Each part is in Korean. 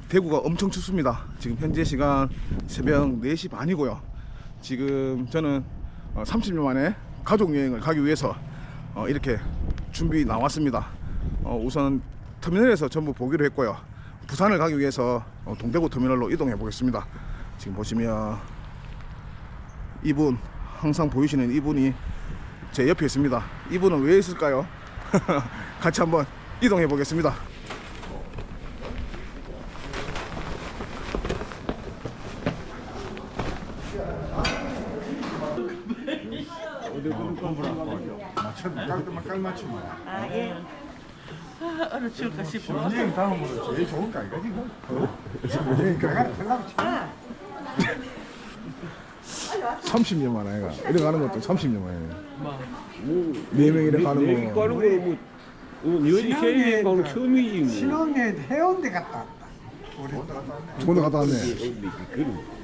대구가 엄청 춥습니다. 지금 현재 시간 새벽 4시 반이고요. 지금 저는 30년 만에 가족 여행을 가기 위해서 이렇게 준비 나왔습니다. 우선 터미널에서 전부 보기로 했고요. 부산을 가기 위해서 동대구 터미널로 이동해 보겠습니다. 지금 보시면 이분, 항상 보이시는 이분이 제 옆에 있습니다. 이분은 왜 있을까요? 같이 한번 이동해 보겠습니다. 아, 예. 어느 줄까 싶어. 여행 다음으로 제일 좋은 거 아이가 지금? 여행 가가 30년 만에 이래 가는 것도 30년 만에. 4명 이래 가는 거. 가는 거뭐 여기 세계 가는 처음이지 뭐. 신혼여행 해운대 갔다 왔다. 좋은 데 갔다 왔네. 그럼.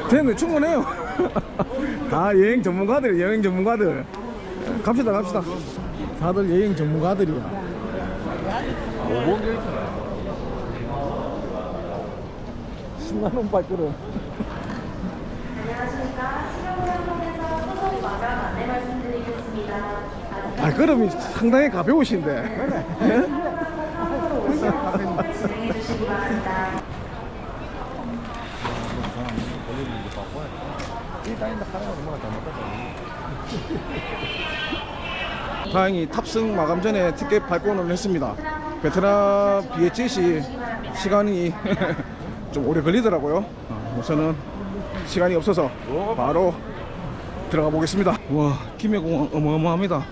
됐네, 충분해요. 다 여행 전문가들, 여행 전문가들. 갑시다, 갑시다. 다들 여행 전문가들이야. 신나는 발걸음. 발걸음이 상당히 가벼우신데. 다행히 탑승 마감 전에 티켓 발권을 했습니다. 베트남 비엣젯이 시간이 좀 오래 걸리더라고요. 우선은 시간이 없어서 바로 들어가 보겠습니다. 와, 김해공항 어마어마합니다.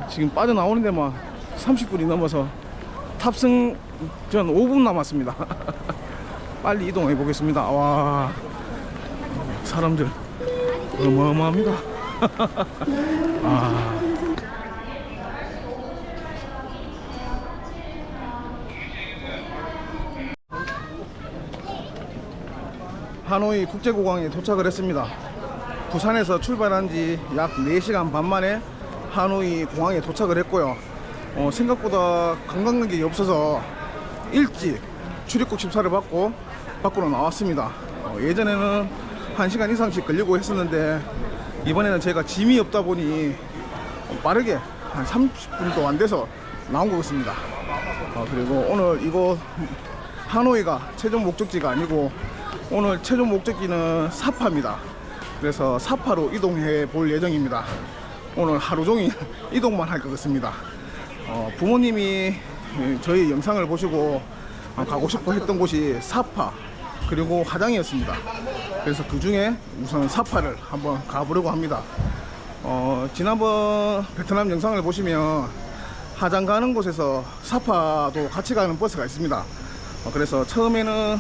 지금 빠져나오는 데만 30분이 넘어서 탑승 전 5분 남았습니다. 빨리 이동해 보겠습니다. 와, 사람들 어마어마합니다. 아. 하노이 국제공항에 도착을 했습니다. 부산에서 출발한 지 약 4시간 반 만에 하노이 공항에 도착을 했고요. 생각보다 관광객이 없어서 일찍 출입국 심사를 받고 밖으로 나왔습니다. 예전에는 1시간 이상씩 걸리고 했었는데 이번에는 제가 짐이 없다 보니 빠르게 한 30분도 안 돼서 나온 것 같습니다. 그리고 오늘 이곳 하노이가 최종 목적지가 아니고 오늘 최종 목적지는 사파입니다. 그래서 사파로 이동해 볼 예정입니다. 오늘 하루 종일 이동만 할 것 같습니다. 부모님이 저희 영상을 보시고 가고 싶어 했던 곳이 사파 그리고 화장이었습니다. 그래서 그 중에 우선 사파를 한번 가보려고 합니다. 지난번 베트남 영상을 보시면 화장 가는 곳에서 사파도 같이 가는 버스가 있습니다. 그래서 처음에는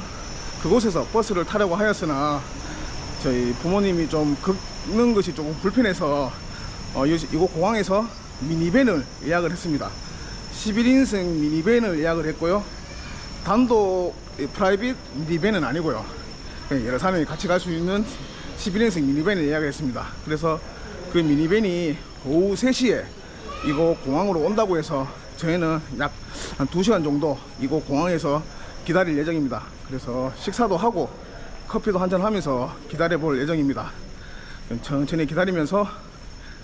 그곳에서 버스를 타려고 하였으나 저희 부모님이 좀 걷는 것이 조금 불편해서 이곳 공항에서 미니밴을 예약을 했습니다. 11인승 미니밴을 예약을 했고요. 단독 프라이빗 미니밴은 아니고요. 여러 사람이 같이 갈 수 있는 11인승 미니밴을 예약을 했습니다. 그래서 그 미니밴이 오후 3시에 이곳 공항으로 온다고 해서 저희는 약 한 2시간 정도 이곳 공항에서 기다릴 예정입니다. 그래서 식사도 하고 커피도 한잔 하면서 기다려 볼 예정입니다. 천천히 기다리면서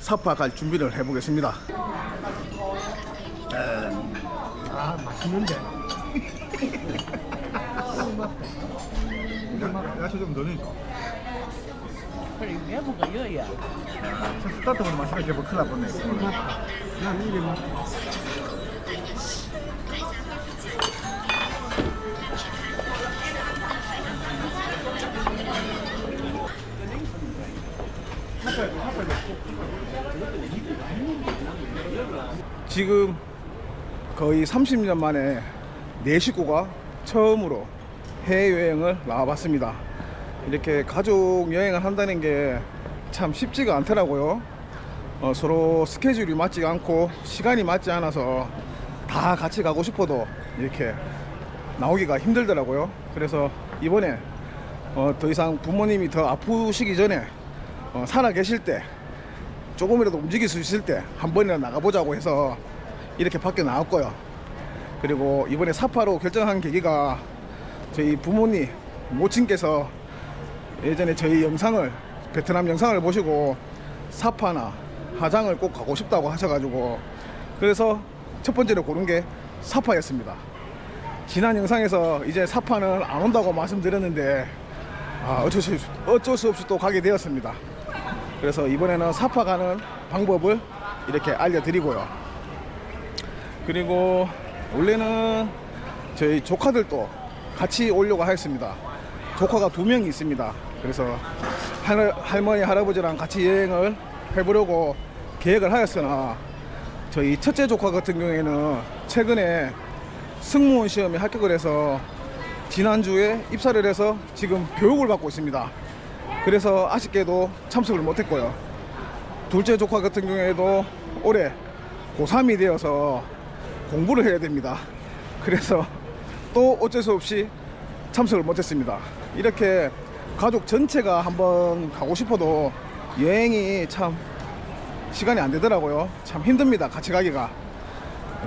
사파 갈 준비를 해 보겠습니다. 아 맛있는데. 야채 좀 넣으니까. 그래, 왜 뭐가 여야? 스타트부터 마시면 이제 뭐 큰일 날 뻔네. 난 이게 막. 지금 거의 30년 만에 4식구가 처음으로 해외여행을 나와봤습니다. 이렇게 가족 여행을 한다는 게 참 쉽지가 않더라고요. 서로 스케줄이 맞지 않고 시간이 맞지 않아서 다 같이 가고 싶어도 이렇게 나오기가 힘들더라고요. 그래서 이번에 더 이상 부모님이 더 아프시기 전에 살아 계실 때 조금이라도 움직일 수 있을 때 한 번이나 나가보자고 해서 이렇게 밖에 나왔고요. 그리고 이번에 사파로 결정한 계기가 저희 부모님 모친께서 예전에 저희 영상을 베트남 영상을 보시고 사파나 하장을 꼭 가고 싶다고 하셔가지고 그래서 첫 번째로 고른 게 사파였습니다. 지난 영상에서 이제 사파는 안 온다고 말씀드렸는데 어쩔 수 없이 또 가게 되었습니다. 그래서 이번에는 사파 가는 방법을 이렇게 알려드리고요. 그리고 원래는 저희 조카들도 같이 오려고 하였습니다. 조카가 2명이 있습니다. 그래서 할머니 할아버지랑 같이 여행을 해보려고 계획을 하였으나 저희 첫째 조카 같은 경우에는 최근에 승무원 시험에 합격을 해서 지난주에 입사를 해서 지금 교육을 받고 있습니다. 그래서 아쉽게도 참석을 못했고요. 둘째 조카 같은 경우에도 올해 고3이 되어서 공부를 해야 됩니다. 그래서 또 어쩔 수 없이 참석을 못했습니다. 이렇게 가족 전체가 한번 가고 싶어도 여행이 참 시간이 안 되더라고요. 참 힘듭니다. 같이 가기가.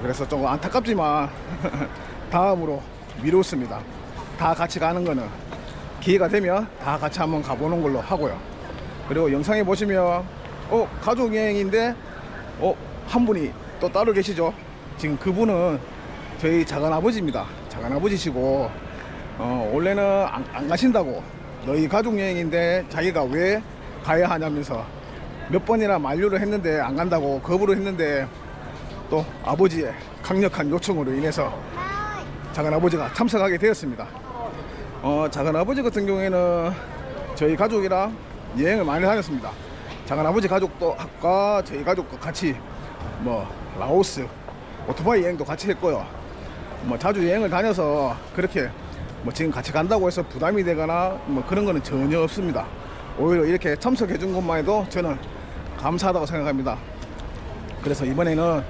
그래서 조금 안타깝지만 다음으로 미뤘습니다. 다 같이 가는 거는 기회가 되면 다 같이 한번 가보는 걸로 하고요. 그리고 영상에 보시면 가족 여행인데 한 분이 또 따로 계시죠. 지금 그분은 저희 작은아버지입니다. 작은아버지시고 원래는 안 가신다고 너희 가족 여행인데 자기가 왜 가야 하냐면서 몇 번이나 만류를 했는데 안 간다고 거부를 했는데 또 아버지의 강력한 요청으로 인해서 작은아버지가 참석하게 되었습니다. 작은아버지 같은 경우에는 저희 가족이랑 여행을 많이 다녔습니다. 작은아버지 가족과 저희 가족과 같이 라오스 오토바이 여행도 같이 했고요. 자주 여행을 다녀서 그렇게 지금 같이 간다고 해서 부담이 되거나 그런 거는 전혀 없습니다. 오히려 이렇게 참석해 준 것만 해도 저는 감사하다고 생각합니다. 그래서 이번에는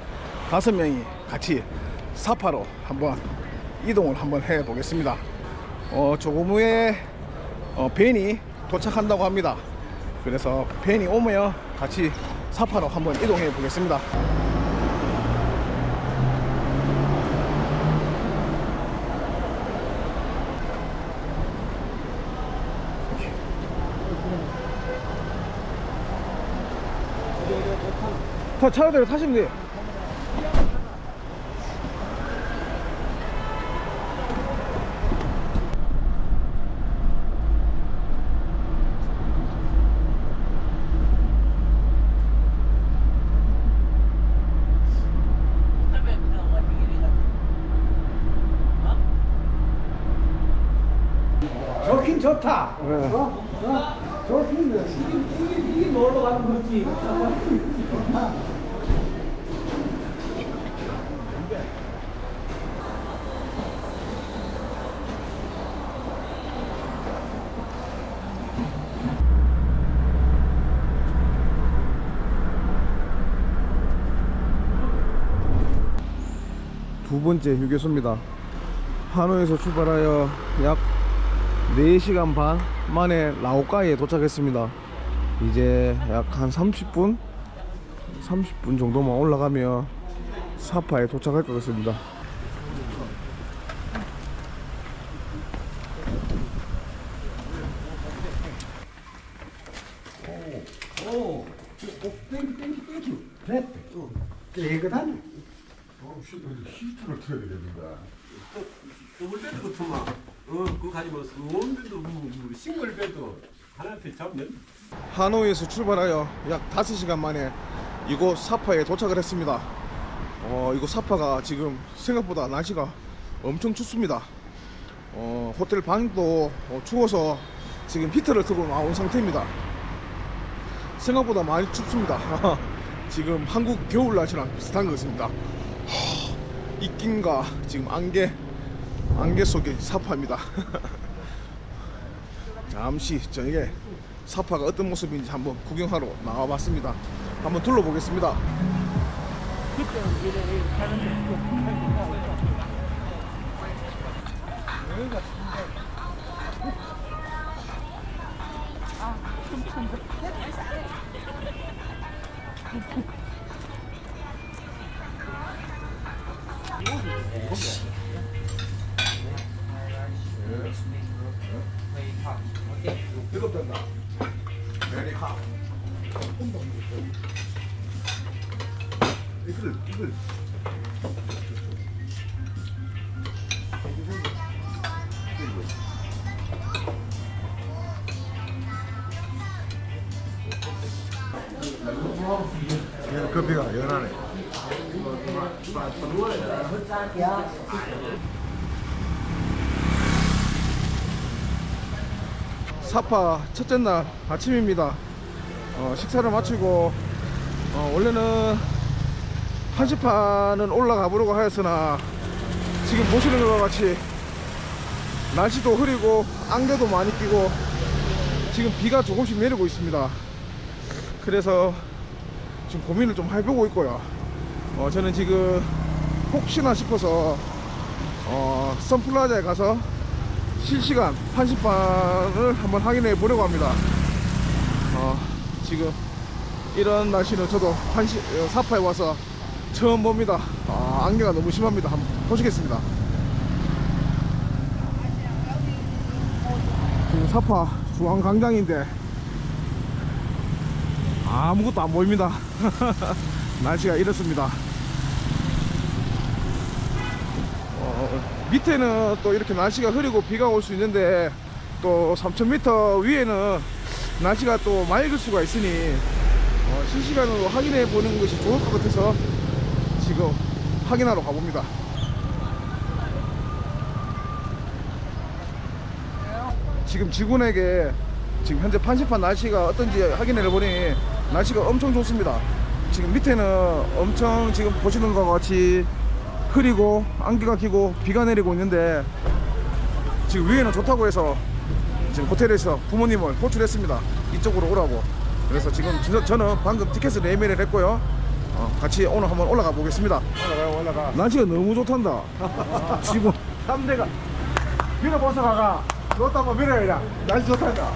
5명이 같이 사파로 한번 이동을 한번 해 보겠습니다. 조금 후에 벤이 도착한다고 합니다. 그래서 벤이 오면 같이 사파로 한번 이동해 보겠습니다. 다 차례대로 타시면 돼요. 좋긴 좋다. 네. 좋긴 이게 놀러 가는 거지. 두 번째 휴게소입니다. 하노이에서 출발하여 약 4시간 반 만에 라오카이에 도착했습니다. 이제 약 한 30분 정도만 올라가면 사파에 도착할 것 같습니다. 땡큐. 그래. 깨끗하네. 히트를 틀어야 되겠는데. 더블베드 같은 막 그거 가지고 원베드 싱글베드 하나한테 잡는. 하노이에서 출발하여 약 5시간 만에 이곳 사파에 도착을 했습니다. 이곳 사파가 지금 생각보다 날씨가 엄청 춥습니다. 호텔 방도 추워서 지금 히터를 틀고 나온 상태입니다. 생각보다 많이 춥습니다. 지금 한국 겨울 날씨랑 비슷한 것 같습니다. 입김과 지금 안개 속의 사파입니다. 잠시 저녁에 사파가 어떤 모습인지 한번 구경하러 나와봤습니다. 한번 둘러보겠습니다. 뜨겁단다. 메리카. 이걸. 커피가 연하네. 사파 첫째 날 아침입니다. 식사를 마치고 원래는 한시판은 올라가 보려고 하였으나 지금 보시는 것과 같이 날씨도 흐리고 안개도 많이 끼고 지금 비가 조금씩 내리고 있습니다. 그래서 지금 고민을 좀 해보고 있고요. 저는 지금 혹시나 싶어서 선플라자에 가서 실시간 한시판을 한번 확인해 보려고 합니다. 지금 이런 날씨는 저도 사파에 와서 처음 봅니다. 안개가 너무 심합니다. 한번 보시겠습니다. 지금 사파 중앙광장인데 아무것도 안 보입니다. 날씨가 이렇습니다. 밑에는 또 이렇게 날씨가 흐리고 비가 올 수 있는데 또 3000m 위에는 날씨가 또 맑을 수가 있으니 실시간으로 확인해 보는 것이 좋을 것 같아서 지금 확인하러 가봅니다. 지금 직원에게 지금 현재 판시판 날씨가 어떤지 확인해 보니 날씨가 엄청 좋습니다. 지금 밑에는 엄청 지금 보시는 것 같이 흐리고 안개가 끼고 비가 내리고 있는데 지금 위에는 좋다고 해서 지금 호텔에서 부모님을 호출했습니다. 이쪽으로 오라고. 그래서 지금 저는 방금 티켓을 예매를 했고요. 같이 오늘 한번 올라가 보겠습니다. 올라가. 날씨가 너무 좋단다. 지금 3대가 밀어 벗어 가가. 너도 한번 밀어야 돼. 날씨 좋단다.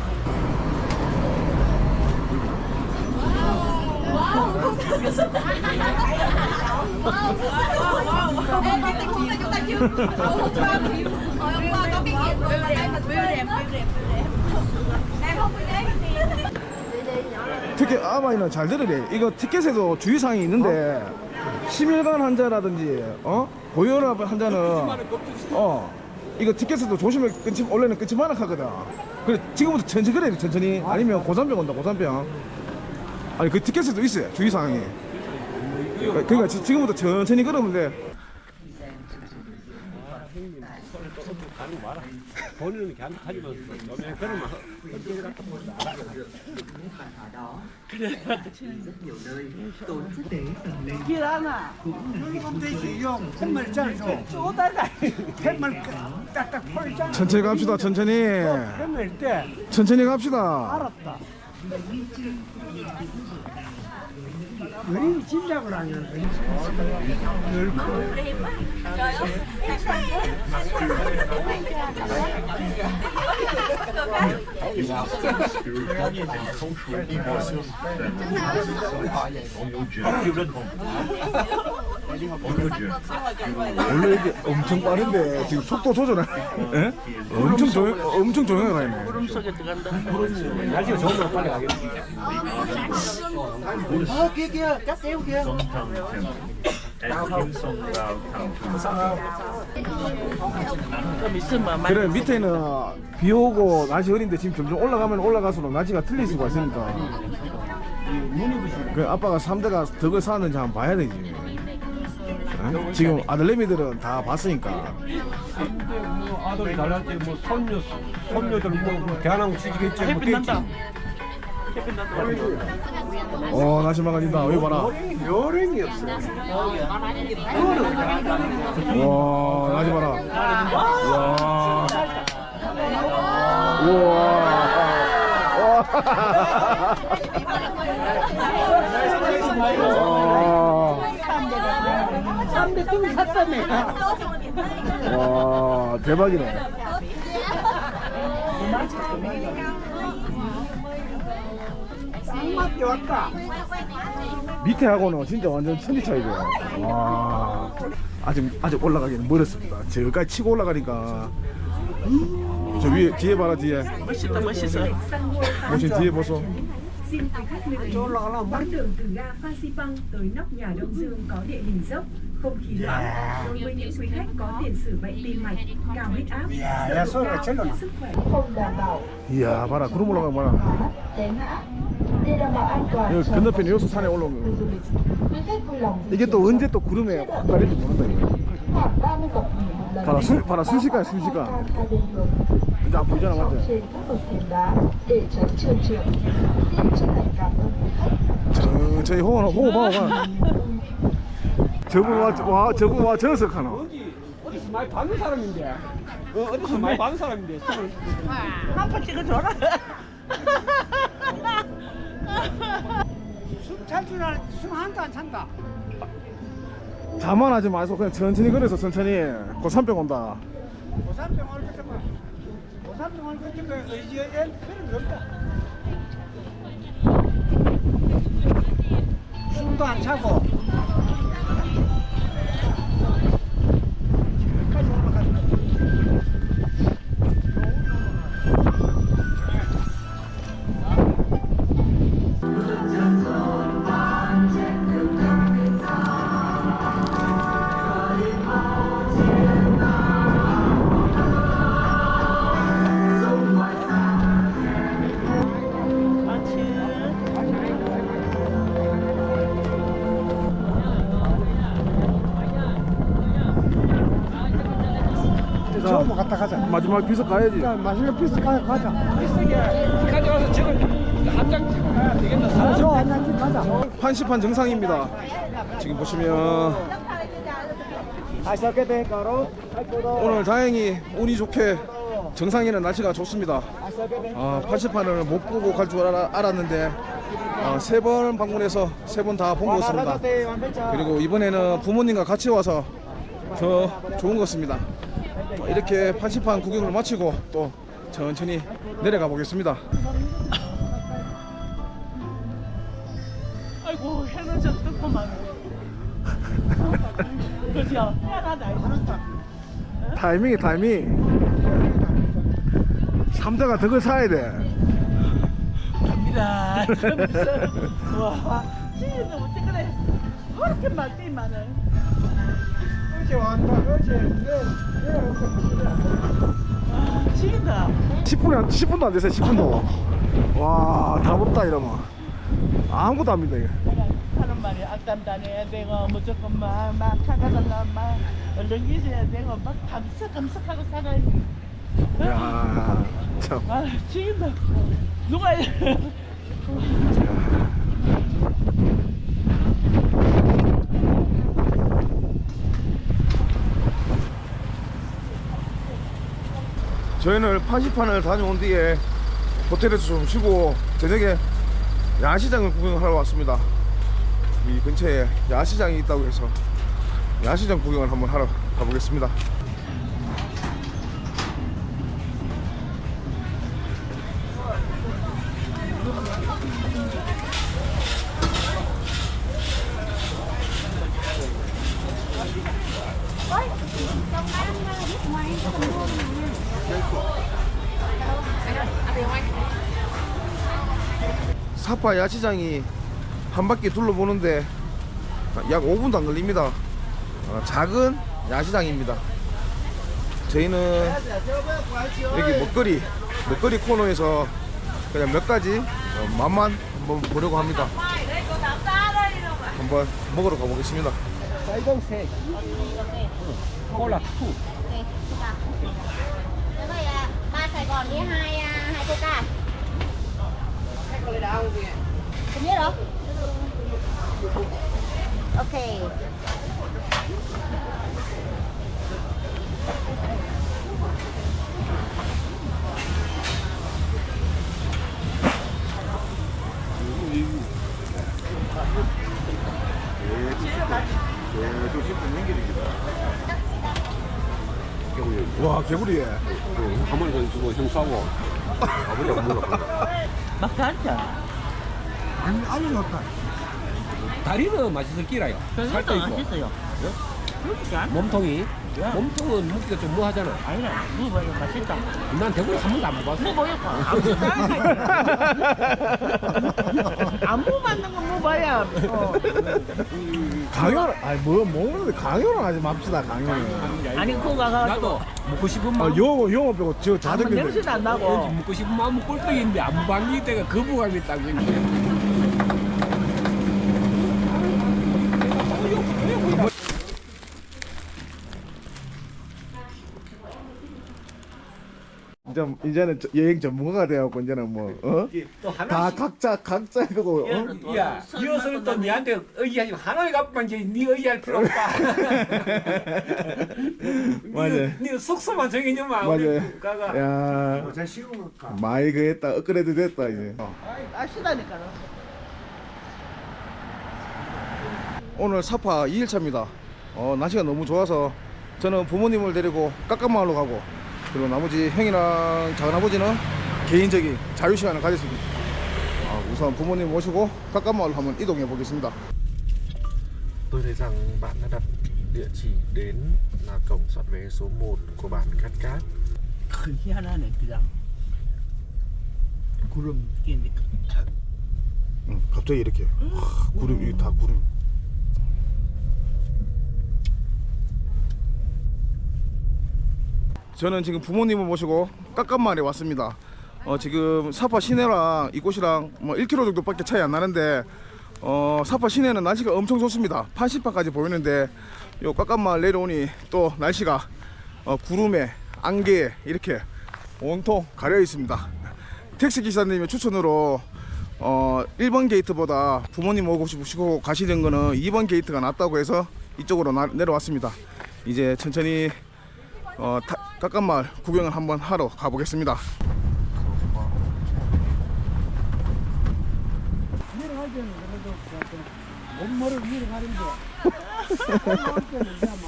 티켓 아마이는 잘 들으래. 이거 티켓에도 주의사항이 있는데 심혈관 환자라든지 고혈압 환자는 이거 티켓에도 조심해. 원래는 끊지마라 하거든. 그래 지금부터 천천히 그래. 천천히. 아니면 고산병 온다. 고산병. 아니 그 티켓에도 있어요 주의사항이. 그러니까 지금부터 천천히 걸으면 돼. 본인은 그냥 가지고 그러면 길 하나. 그럼 되지 형. 햇말 짜줘. 쏟아가. 햇말 딱딱 펄 천천히 갑시다. 천천히. 햇말 때 천천히 갑시다. 알았다. 우리 짐작을 하면 원래 이게 엄청 빠른데 지금 속도 조절해. 예? 엄청 조용하네. 구름 속에 들어간다. 날씨가 좋으면 빨리 가겠지. 좀 있으면 그래 밑에는 비 오고 날씨 흐린데 지금 점점 올라가면 올라갈수록 날씨가 틀릴 수가 있으니까 그 아빠가 3대가 덕을 쌓았는지 한번 봐야 되지. 어? 지금 아들내미들은 다 봤으니까. 아들이 달랐지 뭐 손녀들 뭐 대한항 취직했지 뭐 햇빛 난다. 됐지. 햇빛 난다. 날씨 막아진다. 여기 봐라. 요령이 없어. 와 날씨 봐라. 우와. 담배 좀 샀어 내가. 와 대박이네. 쌍맞게 왔다. 밑에 하고는 진짜 완전 천지 차이죠. 와 아직 올라가기는 멀었습니다. 저기까지 치고 올라가니까 저 위에 뒤에 봐라 뒤에. 멋있다 멋있어. 멋진 뒤에 보소. Xin quý khách lưu ý, con đường từ ga Phan Xipang tới nóc nhà Đông Dương có địa hình dốc, không khí loãng. Đối với những quý khách có tiền sử bệnh tim mạch, cao huyết áp, 야, 소리가 cao 질러. sức khỏe. 이야 봐라 구름 올라가 봐라. Để ngã để đảm bảo an toàn 여기 cho 건너편에 여수 산에 올라오는 거. du lịch. Quý khách vui lòng 이게 또 언제 또 구름에 확 가릴지 모른다 이거. khoảng 30 cọc nghỉ một lần. 봐라 순식간에 순식간. Hai bên đường 이제 안 보이잖아 dọc 맞지? trên các bậc thềm đá để tránh trơn trượt. Xin chân thành cảm ơn quý khách. 저희 호흡 봐봐. 저분 와 저기서 가나. 어디서 많이 받는 사람인데. 어디서 많이 받는 사람인데. 한번 찍어줘라. 숨 한도 안 찬다. 자만하지 마시고 그냥 천천히 걸어서 천천히 고산병 온다. 고산병 올 것만. 고산병 올 것만 의지에 필요 없다. 숨도 안 차고. 여기까지 올라간다. 처음 갔다 가자. 마지막 비석 가야지. 자, 맛있는 피스 가자. 가져가서 지금 한장 찍어야 되겠다. 저 한잔씩 가자. 판시판 정상입니다. 지금 보시면 오늘 다행히 운이 좋게 정상에는 날씨가 좋습니다. 판시판을 못 보고 갈 줄 알았는데 3번 방문해서 3번 다 본 것 같습니다. 그리고 이번에는 부모님과 같이 와서 더 좋은 것 같습니다. 이렇게 판시판 구경을 마치고 또 천천히 내려가 보겠습니다. 아이고 해는 좀 뜨거만. 그죠? 해나다. 타이밍이 삼자가 덕을 사야 돼. 갑니다. 와, 진짜 어떻게 그래? 그렇게 말이 많아. 어제 왔다. 어제 아, 지긴다. 10분도 안 됐어요. 10분도. 와, 다 없다 이러면 아무것도 안 믿어. 하는 말이 악담 다녀야 되고 무조건 막 하다가 막 얼른 잊어야 되고 막 감석하고 살아야지. 야, 참. 아, 지긴다. 누가 저희는 판시판을 다녀온 뒤에 호텔에서 좀 쉬고 저녁에 야시장을 구경하러 왔습니다. 이 근처에 야시장이 있다고 해서 야시장 구경을 한번 하러 가보겠습니다. 사파 야시장이 한 바퀴 둘러보는데 약 5분도 안 걸립니다. 작은 야시장입니다. 저희는 여기 먹거리 코너에서 그냥 몇 가지 맛만 한번 보려고 합니다. 한번 먹으러 가보겠습니다. 빨간색. 콜라 2. ba Sài Gòn với hai Coca. Không biết đâu. Ok. 와 개구리에. 한 마리 더 주고 형수하고 아버지가 먹어. 막달자. 아니 아니 좋다. 다리는 맛있을 끼라요. 살도 있고. 맛있어요. 그렇지 않아? 몸통이. 야. 몸통은 먹기가 좀 뭐하잖아. 아니라 먹어봐요. 맛있다. 난 대구리 한 번도 안 먹어봤어. 먹어요. 안무 만든 거 먹어봐야. 강연 아니 뭐 먹는데 강연을 하지 맙시다 강연을. 아니 그거 가가지고 나도 먹고 싶은 아 마음. 영어 빼고 저 아무 자전거인데. 냄새도 안 나고. 먹고 싶은 마음은 꼴떡인데 안 반기 때가 거부감이 딱 있네. 이제는 여행 전문가가 되어갖고 이제는 뭐 또 다 각자 그거 야, 이어서는 또 니한테 의지하지 마. 하나의 값만 이제 니 의지할 필요 없다. 맞아. 니 숙소만 정해주면 맞아. 우리 국가가. 야 제 쉬운 걸까? 많이 그랬다 업그레이드 됐다 이제. 아시다니까요. 오늘 사파 2일차입니다. 날씨가 너무 좋아서 저는 부모님을 데리고 깎아마을로 가고 그리고 나머지 형이랑 작은아버지는 개인적인 자유시간을 가졌습니다. 우선 부모님 모시고 깎아마을로 한번 이동해 보겠습니다. Tôi thấy rằng bạn đã đặt địa chỉ đến là cổng soát vé số 1 của bản Cát Cát. 희한하네 그냥. 구름 끼는데. 갑자기 이렇게 구름이 다 구름. 저는 지금 부모님을 모시고 깎아마을에 왔습니다. 지금 사파 시내랑 이곳이랑 뭐 1km 정도밖에 차이 안 나는데 사파 시내는 날씨가 엄청 좋습니다. 판시파까지 보이는데 요 깎아마을 내려오니 또 날씨가 구름에 안개에 이렇게 온통 가려 있습니다. 택시 기사님의 추천으로 1번 게이트보다 부모님 오고 싶으시고 가시는 거는 2번 게이트가 낫다고 해서 이쪽으로 내려왔습니다. 이제 천천히 깎아마을 구경을 한번 하러 가보겠습니다.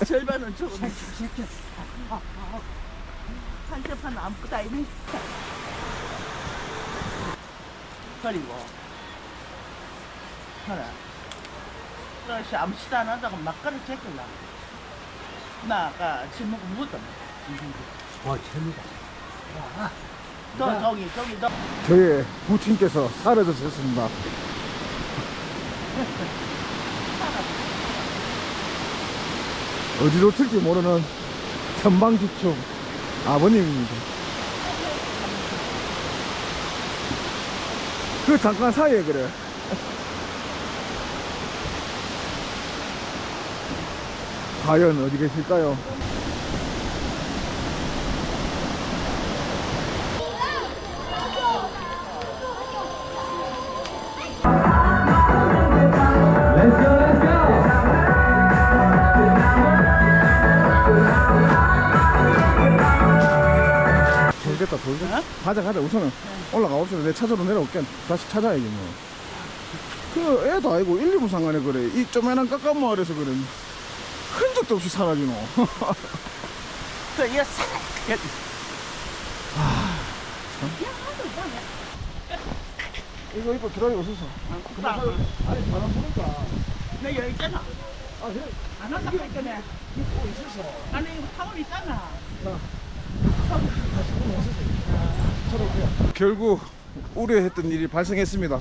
절반은 저거. 한접한 아무것도 아니네. 그리고 하나. 그것이 아무것도 안 하다가 막가를 제끼려. 나 아까 술 먹고 묻었다. 재미가. 저기 너. 저의 부친께서 사라졌습니다. 어디로 튈지 모르는 천방지축 아버님입니다. 그 잠깐 사이에 그래. 과연 어디 계실까요? 돌겠다 돌겠다. 가자 우선은 올라가 봅시다. 내 차저로 내려올게. 다시 찾아야지 뭐. 그 애도 아니고 1, 2분 상관에 그래. 이 쪼매난 깎아마을에서 그래 흔적도 없이 사라지노. 그얘 이거 입고 들어가기 없어서. 아니 바람 부니까. 내 여기 있잖아. 그래? 안 한다고 했더니. 입고 있어서. 아니 타올 있잖아. 결국 우려했던 일이 발생했습니다.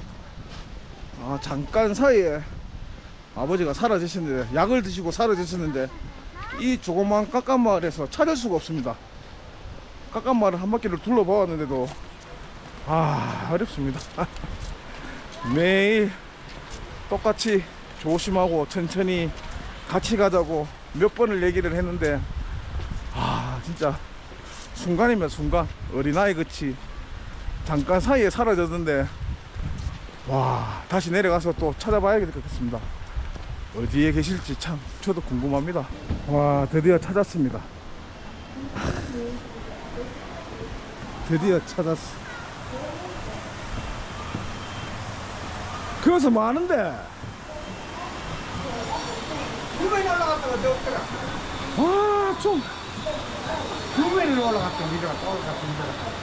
잠깐 사이에 아버지가 사라지셨는데 약을 드시고 사라지셨는데 이 조그만 깎아마을에서 찾을 수가 없습니다. 깎아마을을 한 바퀴를 둘러보았는데도 어렵습니다. 매일 똑같이 조심하고 천천히 같이 가자고 몇 번을 얘기를 했는데 진짜 순간이면 순간 어린아이 같이 잠깐 사이에 사라졌는데 다시 내려가서 또 찾아봐야겠습니다. 어디에 계실지 참 저도 궁금합니다. 드디어 찾았습니다. 드디어 찾았어. 그래서 뭐 하는데? 이번에 올라갔다가 내 없더라. 좀 두 번을 올라갔다 내려갔다 올라갔다 내려갔다.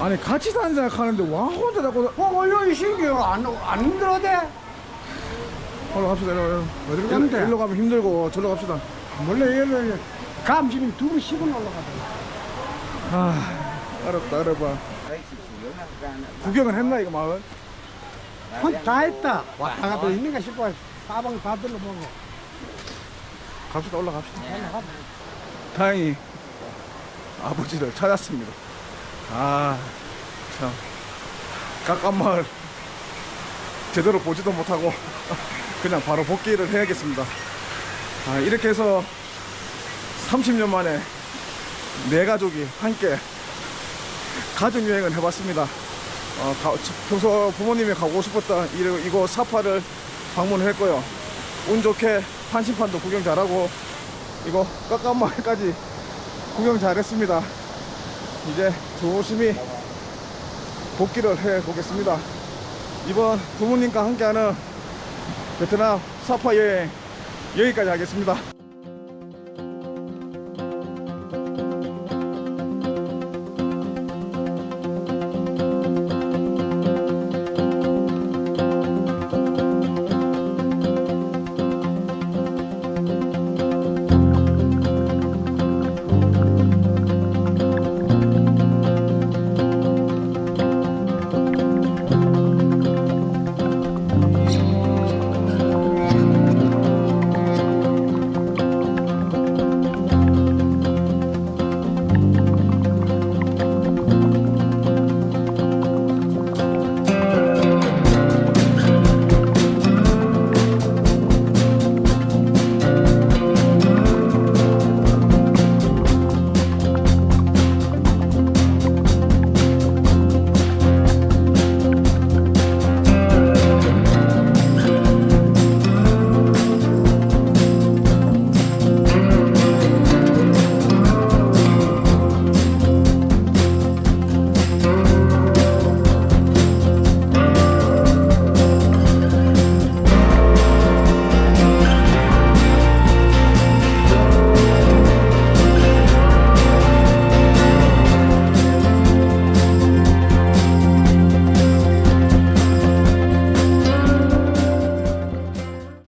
아니 같이 다니는 생각하는데 와 혼자 자꾸 여기 신기해요. 안 힘들어대? 올라갑시다. 근데. 일로 가면 힘들고 절로 갑시다. 원래 얘는 감지는 두 번, 10번 올라가더라. 아 어렵다 어려워. 구경은 했나 이거 마을? 다 했다. 왔다 갔다 있는가 싶어. 사방 다 둘러보고. 갑시다. 올라갑시다. 다행히 아버지를 찾았습니다. 아 참 깎간마을 제대로 보지도 못하고 그냥 바로 복귀를 해야겠습니다. 아, 이렇게 해서 30년 만에 네 가족이 함께 가족여행을 해봤습니다. 평소 부모님이 가고 싶었던 이곳 사파를 방문을 했고요. 운 좋게 판심판도 구경 잘하고 이거 깎간마을까지 구경 잘했습니다. 이제 조심히 복귀를 해보겠습니다. 이번 부모님과 함께하는 베트남 사파 여행 여기까지 하겠습니다.